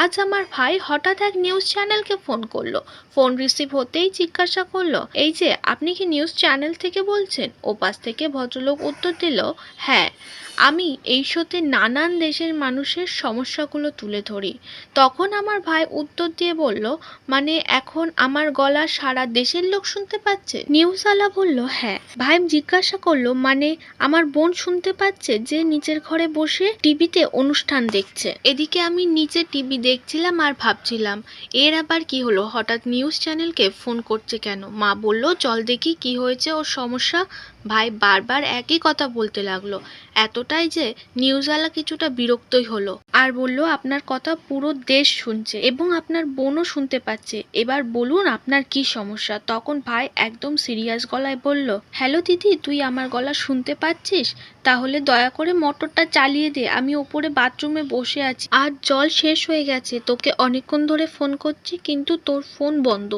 আজ আমার ভাই হঠাৎ এক নিউজ চ্যানেলকে ফোন করলো। ফোন রিসিভ হতেই জিজ্ঞাসা করলো, এই যে আপনি কি নিউজ চ্যানেল থেকে বলছেন? ওপাশ থেকে ভদ্রলোক উত্তর দিল, হ্যাঁ, আমি এই শোতে নানান দেশের মানুষের সমস্যাগুলো তুলে ধরি। তখন আমার ভাই উত্তর দিয়ে বলল, মানে এখন আমার গলা সারা দেশের লোক শুনতে পাচ্ছে? নিউজওয়ালা বলল, হ্যাঁ। ভাই জিজ্ঞাসা করলো, মানে আমার বোন শুনতে পাচ্ছে যে নিজের ঘরে বসে টিভিতে অনুষ্ঠান দেখছে? এদিকে আমি নিচে টিভি দেখছিলাম আর ভাবছিলাম এর আবার কি হলো, হঠাৎ নিউজ চ্যানেলকে ফোন করছে কেন? মা বলল, চল দেখি কি হয়েছে ওর সমস্যা। ভাই বারবার একই কথা বলতে লাগলো, এতটাই যে নিউজওয়ালা কিছুটা বিরক্তই হলো আর বলল, আপনার কথা পুরো দেশ শুনছে এবং আপনার বোনও শুনতে পাচ্ছে, এবার বলুন আপনার কি সমস্যা। তখন ভাই একদম সিরিয়াস গলায় বলল, হ্যালো দিদি, তুই আমার গলা শুনতে পাচ্ছিস? তাহলে দয়া করে মোটরটা চালিয়ে দে, আমি ওপরে বাথরুমে বসে আছি আর জল শেষ হয়ে গেছে, তোকে অনেকক্ষণ ধরে ফোন করছি কিন্তু তোর ফোন বন্ধ।